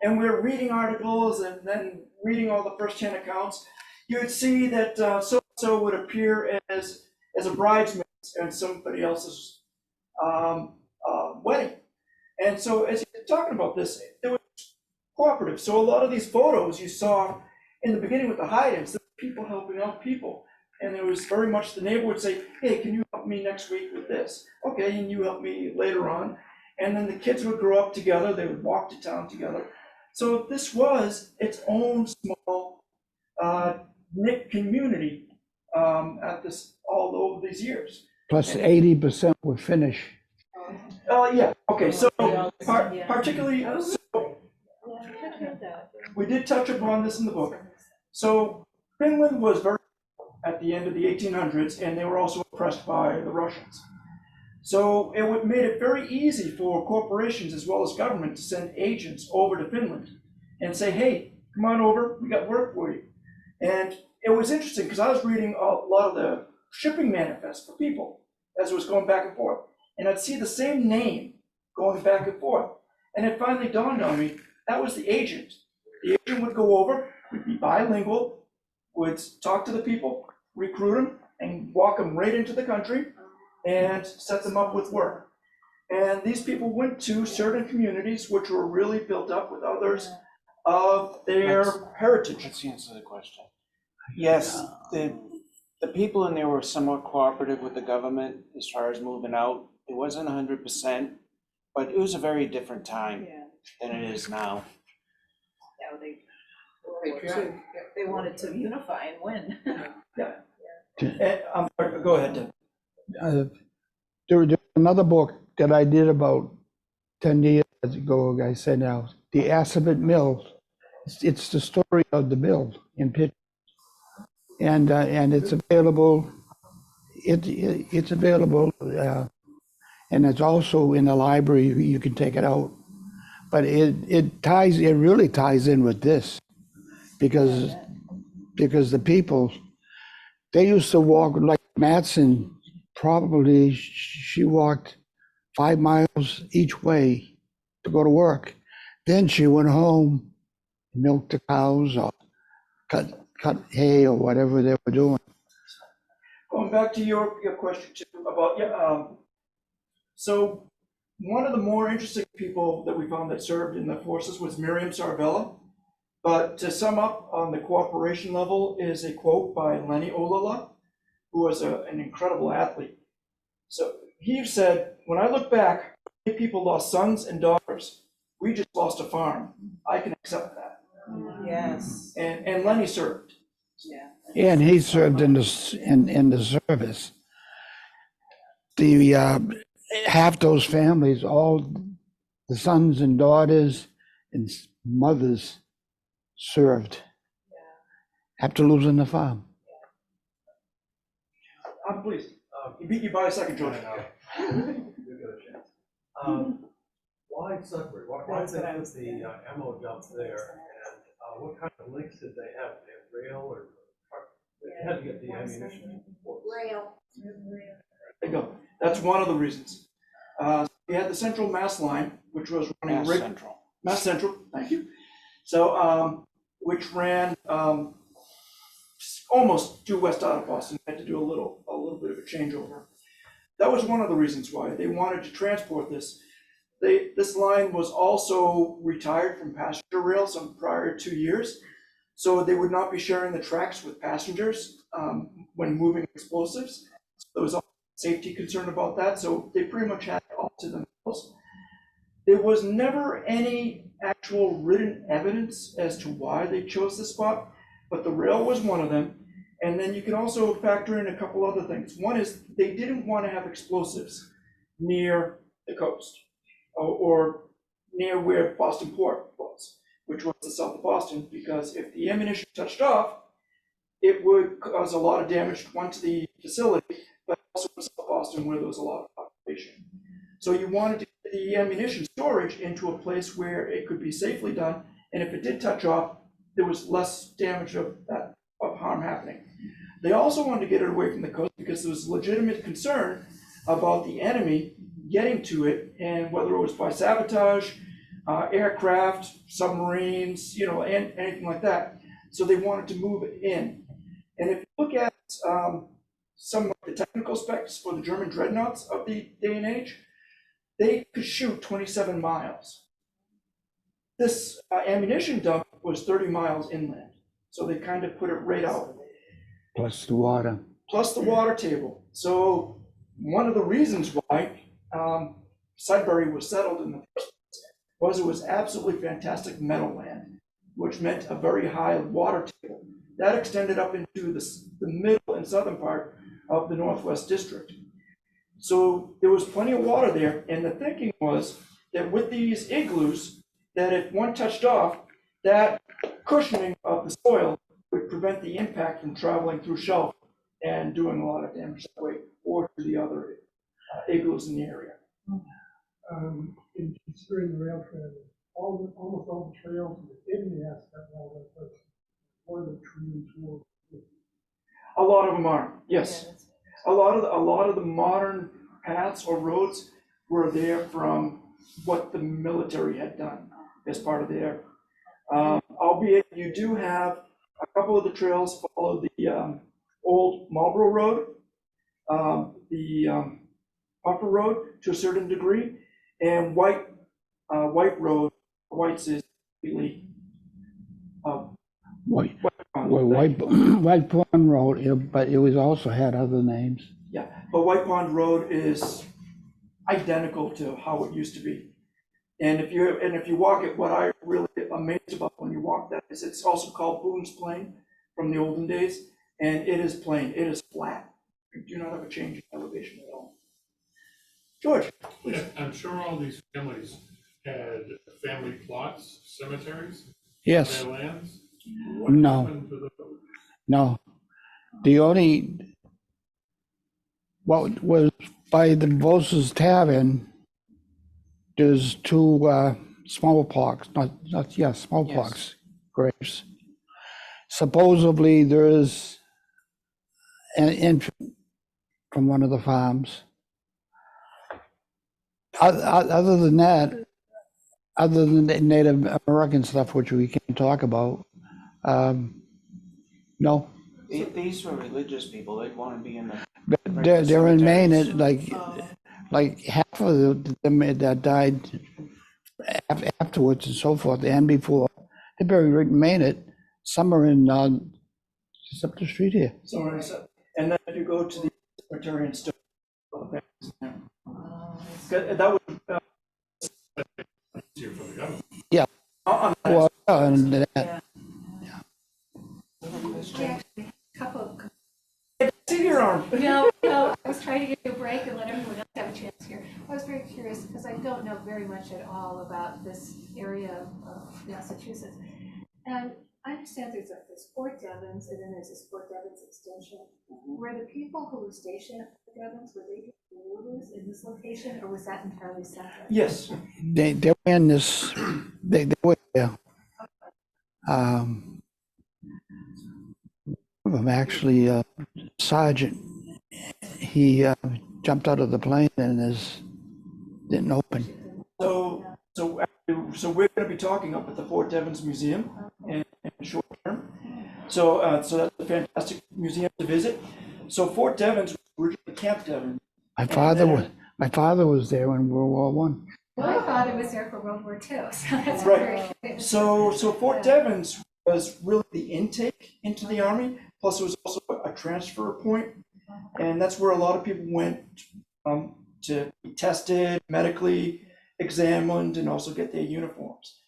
and we were reading articles and then reading all the first-hand accounts, you would see that so-and-so would appear as a bridesmaid in somebody else's wedding. And so as you're talking about this, it was cooperative. So a lot of these photos you saw in the beginning with the hide-ins, the people helping out people. And it was very much the neighbor would say, hey, can you help me next week with this? Okay, and you help me later on. And then the kids would grow up together, they would walk to town together. So this was its own small knit community at this all over these years. Plus 80% were Finnish. Yeah, okay, so particularly, so we did touch upon this in the book. So Finland was very at the end of the 1800s, and they were also oppressed by the Russians. So it made it very easy for corporations as well as government to send agents over to Finland and say, hey, come on over, we got work for you. And it was interesting because I was reading a lot of the shipping manifests for people as it was going back and forth. And I'd see the same name going back and forth. And it finally dawned on me, that was the agent. The agent would go over, would be bilingual, would talk to the people, recruit them, and walk them right into the country and set them up with work. And these people went to certain communities which were really built up with others of their heritage. Let's answer the question. Yes, the people in there were somewhat cooperative with the government as far as moving out. It wasn't 100%, but it was a very different time than it is now. patriotic. They wanted to unify and win. Go ahead, Deb. There was another book that I did about 10 years ago, I said now, The Assabet Mill. It's the story of the mill in Pitt. And it's available, it's available, and it's also in the library, you can take it out. But it really ties in with this, because the people, they used to walk, like Matson, probably she walked 5 miles each way to go to work. Then she went home, milked the cows, or cut hay, or whatever they were doing. Going back to your question too about, so one of the more interesting people that we found that served in the forces was Miriam Sarvella. But to sum up on the cooperation level is a quote by Lenny Olala, who was an incredible athlete. So he said, when I look back, many people lost sons and daughters. We just lost a farm. I can accept that. Yes. And Lenny served. Yeah. And he served in the service. The half those families, all the sons and daughters and mothers served after losing the farm. Please. He beat you by a second, George. Why Sudbury? Why did they put the ammo dump there? And what kind of links did they have? They had rail or truck? They had to get the ammunition. Rail. There you go. That's one of the reasons. We had the Central Mass line, which was running Mass Central, thank you. So, which ran almost due west out of Boston. Had to do a little bit of a changeover. That was one of the reasons why they wanted to transport this. This line was also retired from passenger rail some prior 2 years, so they would not be sharing the tracks with passengers when moving explosives. So there was a safety concern about that, so they pretty much had it all to themselves. There was never any actual written evidence as to why they chose this spot, but the rail was one of them. And then you can also factor in a couple other things. One is they didn't want to have explosives near the coast or near where Boston Port was, which was the south of Boston, because if the ammunition touched off, it would cause a lot of damage, one to the facility, but also in South Boston where there was a lot of population. So you wanted to get the ammunition storage into a place where it could be safely done, and if it did touch off, there was less damage of harm happening. They also wanted to get it away from the coast because there was legitimate concern about the enemy getting to it, and whether it was by sabotage, aircraft, submarines, and anything like that. So they wanted to move it in. And if you look at some of the technical specs for the German dreadnoughts of the day and age, they could shoot 27 miles. This ammunition dump was 30 miles inland. So they kind of put it right out. Plus the water. Plus the water table. So one of the reasons why Sudbury was settled in the first place was it was absolutely fantastic meadowland, which meant a very high water table. That extended up into the middle and southern part of the Northwest District. So there was plenty of water there, and the thinking was that with these igloos, that if one touched off, that cushioning of the soil would prevent the impact from traveling through shelf and doing a lot of damage that way, or to the other igloos in the area. In considering the rail trail, almost all the trails in the asphalt wall, but one of the trees were. A lot of them are, yes. A lot of the modern paths or roads were there from what the military had done as part of their, albeit you do have a couple of the trails follow the old Marlborough Road, the Upper Road to a certain degree, and White Road. White's is completely White Pond Road, but it was also had other names. Yeah, but White Pond Road is identical to how it used to be. And if you walk it, what I really amazed about when you walk that is it's also called Boone's Plain from the olden days, and it is plain, it is flat. You do not have a change in elevation at all. George, please. Yeah, I'm sure all these families had family plots, cemeteries, Yes, their lands. What No. happened to those? no. The only, what was by the Voss's Tavern, there's two smallpox, smallpox graves. Supposedly there is an infant from one of the farms. Other than that, other than the Native American stuff, which we can't talk about, no. These were religious people, they'd want to be in the. But they're in Maine, cemeteries. like half of them that died afterwards and so forth, and before, they're buried right in Maine. Some are in, just up the street here. So, and then if you go to the cemetery and stuff, that would, Easier for the government. Well, and that, Couple of, see your arm. no, I was trying to give you a break and let everyone else have a chance here. I was very curious because I don't know very much at all about this area of Massachusetts. And I understand there's Fort Devens and then there's this Fort Devens extension. Were the people who were stationed at Fort Devens, were they rulers in this location or was that entirely separate? Yes, they were in this, they were there. I'm actually sergeant. He jumped out of the plane and didn't open. so we're gonna be talking up at the Fort Devens Museum in short term. So that's a fantastic museum to visit. So Fort Devens was originally Camp Devon. My father was there in World War One. My father was there for World War II, so that's Right. very curious. So Fort Devens was really the intake into the Army, plus it was also a transfer point. And that's where a lot of people went to be tested, medically examined, and also get their uniforms.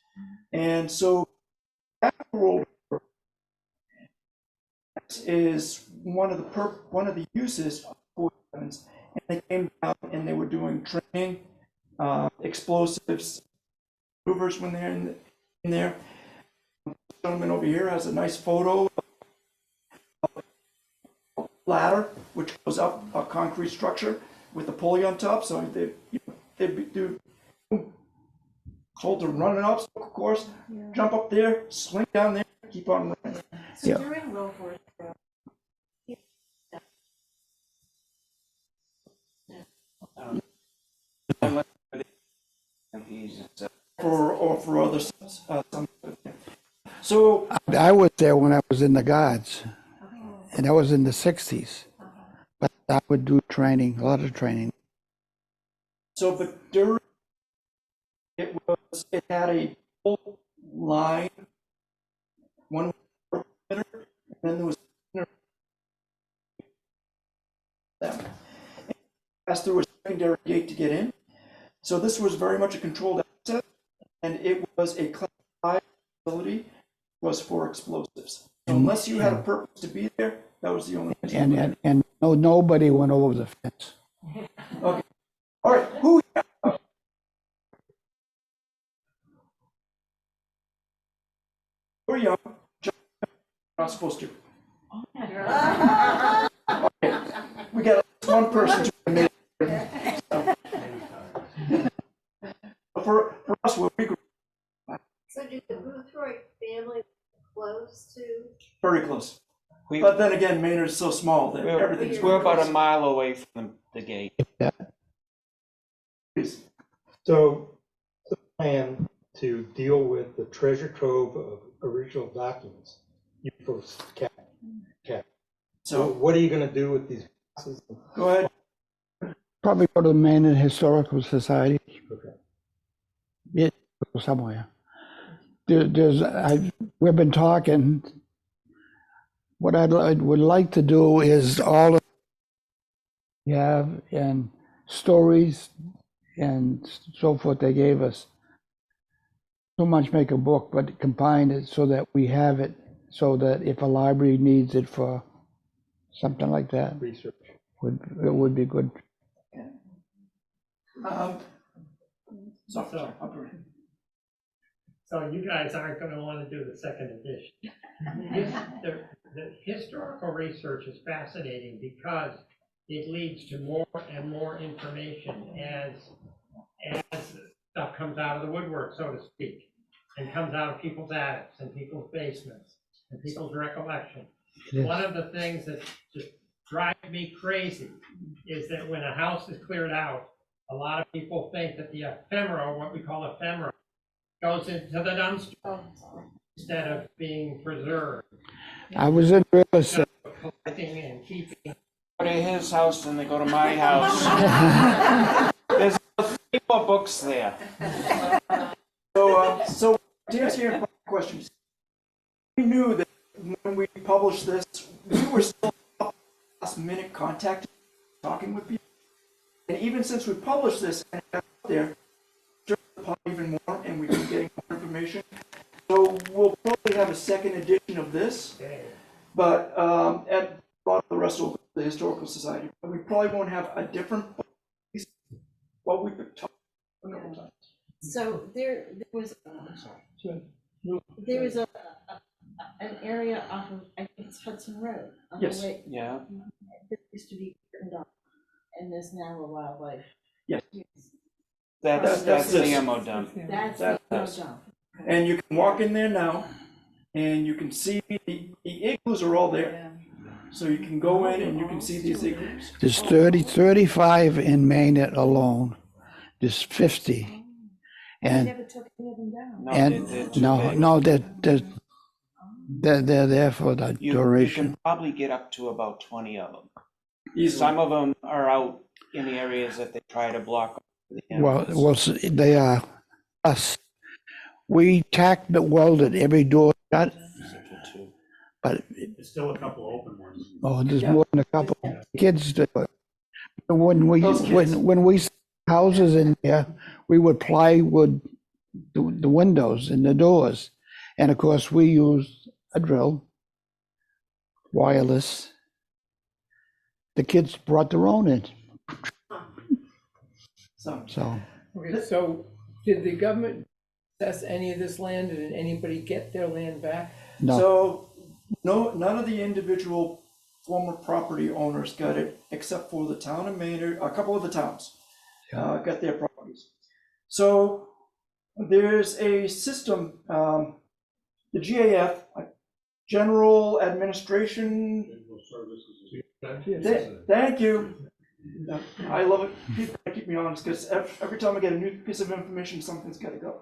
And so after World War is one of the uses of Fort Devens. And they came down and they were doing training, explosives, maneuvers when they're in there. The gentleman over here has a nice photo of a ladder which goes up a concrete structure with a pulley on top. So they do hold to running up, of course, jump up there, sling down there, keep on running. So Yeah. during World War II, For other some. So I was there when I was in the Guards, and that was in the 60s. But I would do training, a lot of training. but during it had a full line, one perimeter, and then there was them. Passed through a secondary gate to get in. So this was very much a controlled access, and it was a classified facility, was for explosives. So unless you had a purpose to be there, that was the only. And nobody went over the fence. Okay. All right. Who? We're young. Not supposed to. Okay. We got one person to make it. So. For us, we grew So did the Boothroyd family close to? very close. We- But then again, Maynard's so small that We're everything's. we're about a mile away from the gate. So the plan to deal with the treasure trove of original documents, you folks kept. So So what are you gonna do with these boxes? go ahead. Probably go to the Maine Historical Society. Okay. Yeah, somewhere. We've been talking. What I would like to do is all of and stories and so forth they gave us so much make a book, but combine it so that we have it, so that if a library needs it for something like that, Research. it would be good. Sorry, So you guys aren't gonna wanna do the second edition. The historical research is fascinating because it leads to more and more information as stuff comes out of the woodwork, so to speak, and comes out of people's attics and people's basements and people's recollection. It is. One of the things that just drives me crazy is that when a house is cleared out, a lot of people think that the ephemera, what we call ephemera, goes into the dumpster instead of being preserved. I was in real estate. Collecting and keeping. Go to his house and they go to my house. There's 3 more books there. So to answer your questions, we knew that when we published this, we were still last minute contacting, talking with people. And even since we published this and got out there, stirred the pot even more, and we've been getting more information. So we'll probably have a second edition of this, but at the rest of the Historical Society, we probably won't have a different book. What we've been talking a couple times. So there was an area off of, I think it's Hudson Road. On Yes. the way, Yeah. that used to be curtained off, and there's now a wildlife. Yes. That's That's the this. ammo dump. That's That- the that's- dump. And you can walk in there now, and you can see the igloos are all there. Yeah. So you can go in and you can see these igloos. There's 35 in Maine alone. There's 50. They And, never took any of them down. No, and, they're too no, big. no, they're there for the You duration. can probably get up to about 20 of them. Easily. Some of them are out in the areas that they try to block. The Well, animals. they are us. We tack welded every door shut, but, There's still a couple open ones. oh, there's more than a couple kids do it. Those kids. When we see houses in there, we would plywood the windows and the doors. And of course, we use a drill, wireless. The kids brought their own in, so. Okay, so did the government assess any of this land? Did anybody get their land back? No, So, no, none of the individual former property owners got it, except for the town of Maynard, a couple of the towns got their properties. So there's a system, the GAF, General Administration. Thank you. I love it. People keep me honest because every time I get a new piece of information, something's got to go.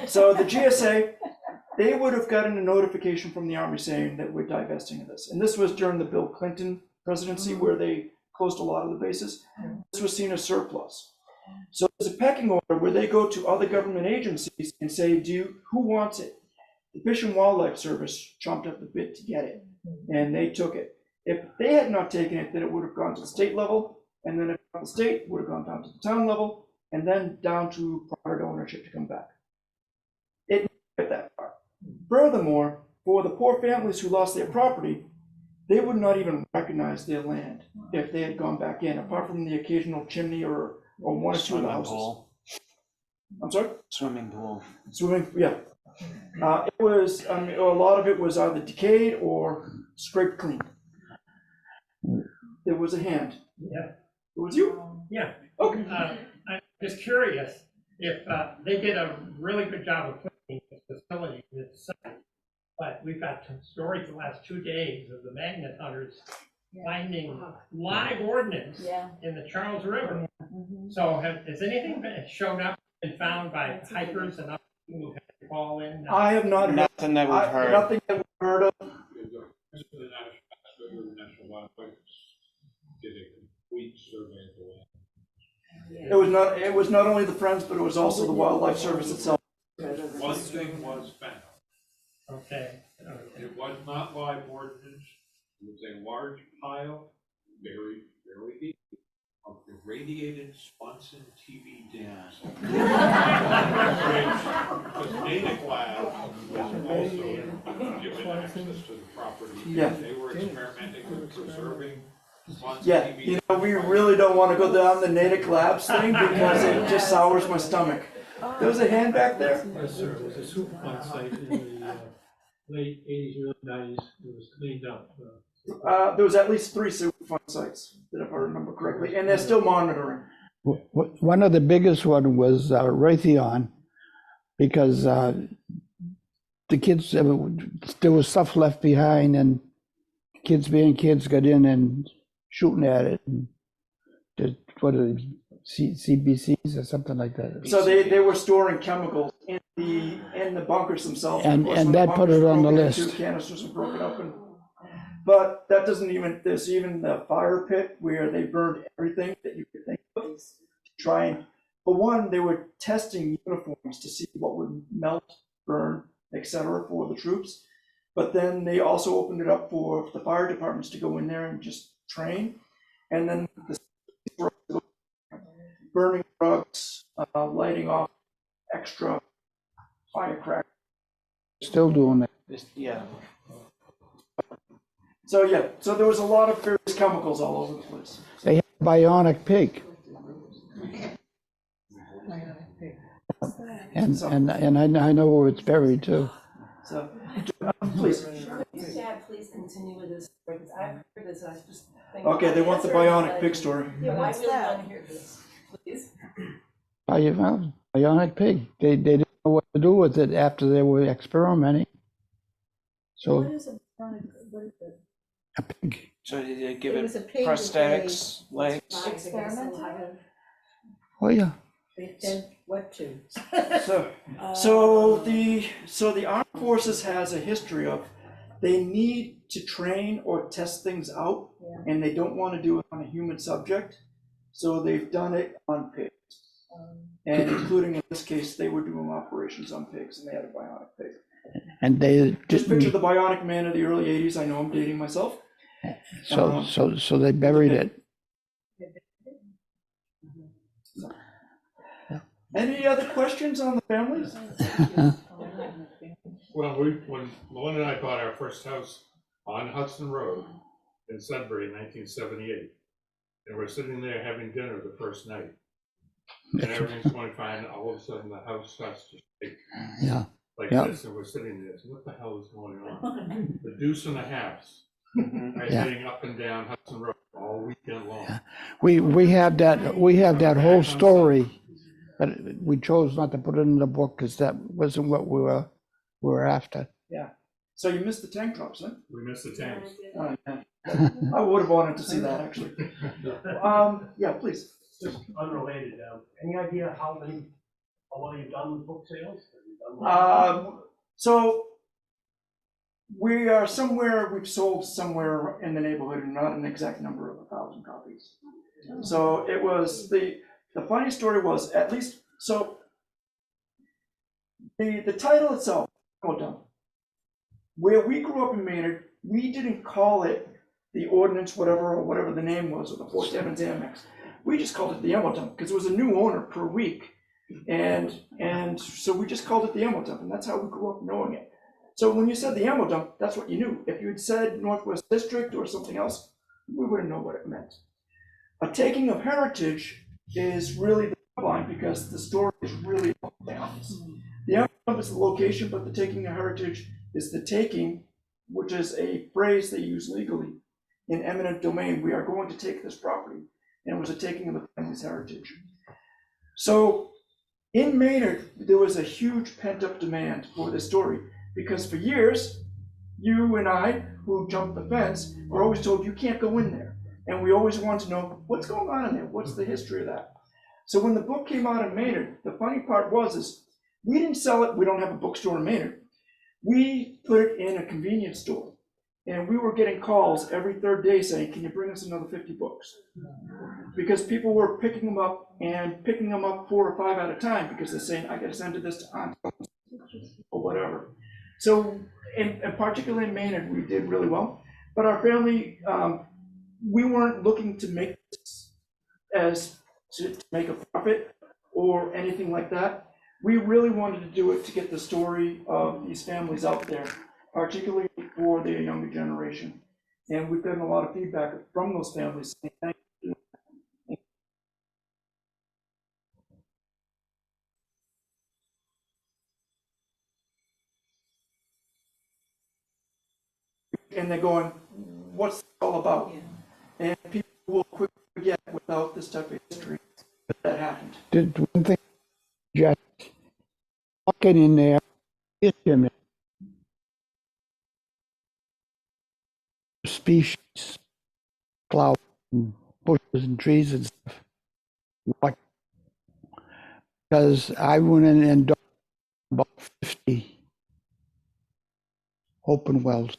So the GSA, they would have gotten a notification from the Army saying that we're divesting of this. And this was during the Bill Clinton presidency where they closed a lot of the bases. This was seen as surplus. So there's a pecking order where they go to other government agencies and say, who wants it? The Fish and Wildlife Service chomped at the bit to get it, and they took it. If they had not taken it, then it would have gone to the state level, and then if the state would have gone down to the town level, and then down to private ownership to come back. It didn't get that far. Furthermore, for the poor families who lost their property, they would not even recognize their land if they had gone back in, apart from the occasional chimney or one or two of the Swimming houses. pool. I'm sorry? Swimming pool. Swimming, yeah. It was, a lot of it was either decayed or scraped clean. There was a hand. Yeah. It was you? Yeah. Okay. I'm just curious if they did a really good job of cleaning the facility, this site, but we've got some stories the last 2 days of the magnet hunters finding live ordnance in the Charles River. So has anything been shown up and found by hikers and others who have to fall in? I have not heard. Nothing that we've heard. Nothing that we've heard of. National Wildlife did a complete survey of the land. It was not only the Friends, but it was also the Wildlife Service itself. One thing was found. Okay. It was not live ordnance. It was a large pile, very, very deep, of irradiated Swanson TV dams. Which was access to the property. Yeah. They were experimenting with preserving spots. Yeah, you know, we really don't want to go down the Natick Labs thing because it just sours my stomach. There was a hand back there? Yes, sir, it was a Superfund site in the late eighties, early nineties, it was cleaned up. There was at least 3 Superfund sites, if I remember correctly, and they're still monitoring. One of the biggest one was Raytheon, because the kids, there was stuff left behind, and kids being kids got in and shooting at it. And what are they, CBCs or something like that? So they were storing chemicals in the bunkers themselves. And- Of course, and when the that put bunkers it on the broke into, list. Canisters were broken open. But that doesn't even, there's even the fire pit where they burned everything that you could think of to try and, for one, they were testing uniforms to see what would melt, burn, etc. for the troops. But then they also opened it up for the fire departments to go in there and just train. And then the burning drugs, lighting off extra firecrackers. Still doing that. Yeah. So yeah, so there was a lot of various chemicals all over the place. They had bionic pig. And I know where it's buried too. So, please. Dad, please continue with this, because I've heard this, and I just think. Okay, they want the bionic pig story. Yeah, I really want to hear this, please. Bionic pig. They didn't know what to do with it after they were experimenting. So is it? What is it? a pig. So did they give It it was a pig prosthetics, legs? Experimental? Oh yeah. They did what to? So the armed forces has a history of, they need to train or test things out, and they don't want to do it on a human subject. So they've done it on pigs. And including in this case, they were doing operations on pigs, and they had a bionic pig. And they Just picture the bionic man of the early 80s. I know I'm dating myself. so they buried it. Any other questions on the families? Well, when Melinda and I bought our first house on Hudson Road in Sudbury in 1978, and we're sitting there having dinner the first night, and everything's going fine, all of a sudden the house starts to shake Yeah. like Yeah. this, and we're sitting there, so what the hell is going on? The deuce and a halves are Yeah. heading up and down Hudson Road all weekend long. We have that whole story, but we chose not to put it in the book because that wasn't what we were after. Yeah. So you missed the tank drops, huh? We missed the tanks. Yeah. I would have wanted to see that, actually. Yeah, please. Just unrelated, any idea how well you've done with book sales? Have you done well? So we are somewhere, we've sold somewhere in the neighborhood, not an exact number of 1,000 copies. So it was, the funny story was, at least, so the title itself, well done. Where we grew up in Maynard, we didn't call it the ordinance, whatever the name was, or the Fort Evans Annex. We just called it the Emma Dump, because it was a new owner per week. And so we just called it the Emma Dump, and that's how we grew up knowing it. So when you said the Emma Dump, that's what you knew. If you had said Northwest District or something else, we wouldn't know what it meant. A taking of heritage is really the line, because the story is really down. The Emma Dump is the location, but the taking of heritage is the taking, which is a phrase they use legally in eminent domain. We are going to take this property, and it was a taking of the family's heritage. So in Maynard, there was a huge pent-up demand for this story, because for years, you and I, who jumped the fence, were always told you can't go in there. And we always wanted to know what's going on in there, what's the history of that. So when the book came out in Maynard, the funny part is we didn't sell it, we don't have a bookstore in Maynard. We put it in a convenience store, and we were getting calls every third day saying, can you bring us another 50 books? Because people were picking them up 4 or 5 at a time, because they're saying, I gotta send this to aunt or whatever. So, and particularly in Maynard, we did really well. But our family, we weren't looking to make this to make a profit or anything like that. We really wanted to do it to get the story of these families out there, particularly for the younger generation. And we've gotten a lot of feedback from those families saying thank you. And they're going, what's it all about? And people will quickly forget without this type of history that happened. Did one thing, just walking in there, it's him, species, flowers, and bushes and trees and stuff. What? Because I went in and dug about 50 open wells.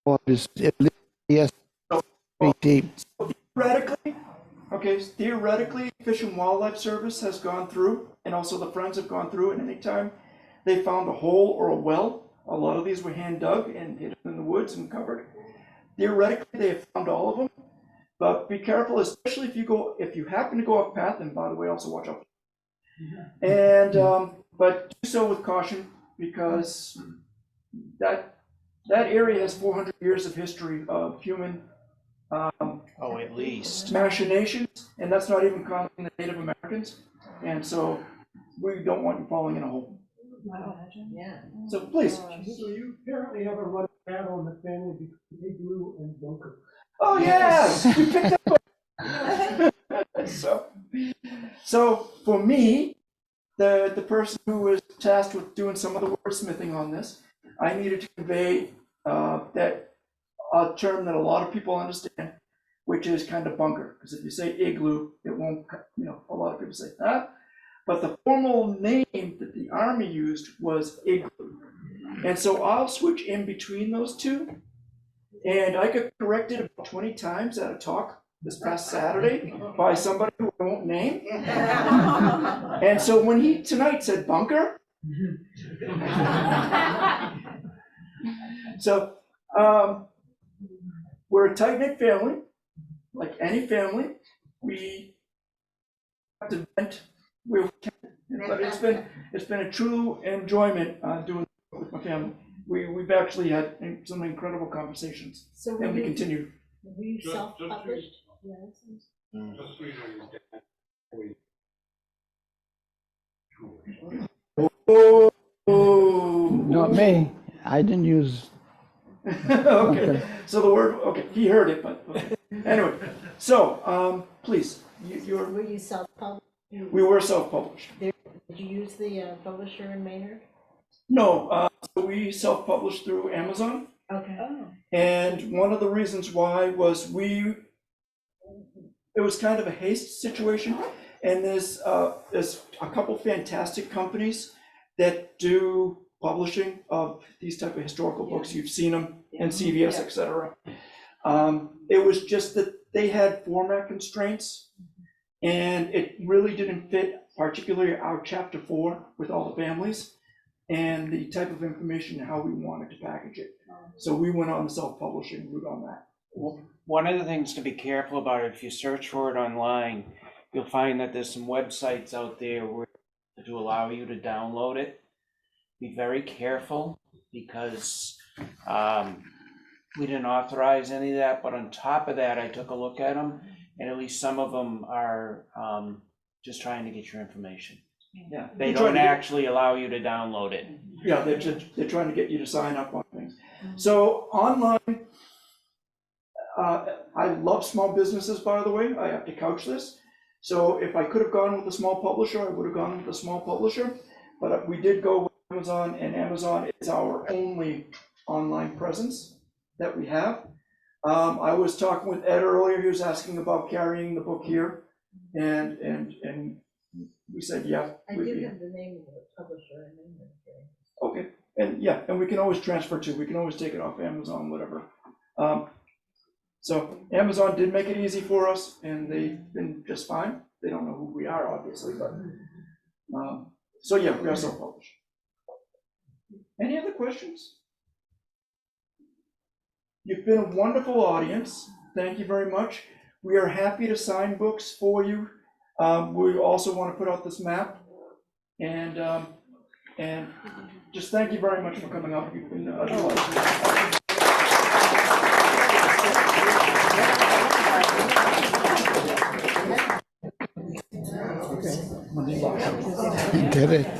At least, yes, deep. Theoretically, Fish and Wildlife Service has gone through, and also the Friends have gone through, and anytime they found a hole or a well, a lot of these were hand dug and hidden in the woods and covered. Theoretically, they have found all of them, but be careful, especially if you happen to go off path, and by the way, also watch out. And, but do so with caution, because that area has 400 years of history of human at least. machinations, and that's not even counting the Native Americans. And so we don't want you falling in a hole. Yeah. So please. So you apparently have a running battle in the family between igloo and bunker. Oh yes, you picked up. So for me, the person who was tasked with doing some of the wordsmithing on this, I needed to convey that a term that a lot of people understand, which is kind of bunker. Because if you say igloo, it won't, a lot of people say that. But the formal name that the Army used was igloo. And so I'll switch in between those two. And I got corrected about 20 times at a talk this past Saturday by somebody who I won't name. And so when he tonight said bunker, so we're a tight-knit family, like any family. We have to vent where we can, but it's been a true enjoyment doing it with my family. We've actually had some incredible conversations, So and we continue. were you self-published? Oh, Not me. I didn't use. Okay, so the word, okay, he heard it, but, okay. Anyway, so, please, Were you self-published? we were self-published. Did you use the publisher in Maynard? No, so we self-published through Amazon, Okay. and one of the reasons why was it was kind of a haste situation, and there's a couple fantastic companies that do publishing of these type of historical books. You've seen them in CVS, etc. It was just that they had format constraints, and it really didn't fit, particularly our chapter 4 with all the families and the type of information, how we wanted to package it. So we went on the self-publishing route on that. One of the things to be careful about, if you search for it online, you'll find that there's some websites out there to allow you to download it. Be very careful, because we didn't authorize any of that, but on top of that, I took a look at them, and at least some of them are just trying to get your information. Yeah. They don't actually allow you to download it. Yeah, they're trying to get you to sign up on things. So online, I love small businesses, by the way. I have to couch this. So if I could have gone with a small publisher, I would have gone with a small publisher. But we did go with Amazon, and Amazon is our only online presence that we have. I was talking with Ed earlier. He was asking about carrying the book here, and we said, yeah. I do have the name of the publisher in Maynard. Okay, and we can always transfer to. We can always take it off Amazon, whatever. So Amazon did make it easy for us, and they've been just fine. They don't know who we are, obviously, but so yeah, we are self-published. Any other questions? You've been a wonderful audience. Thank you very much. We are happy to sign books for you. We also want to put out this map, and And just thank you very much for coming up. You've been, He did it.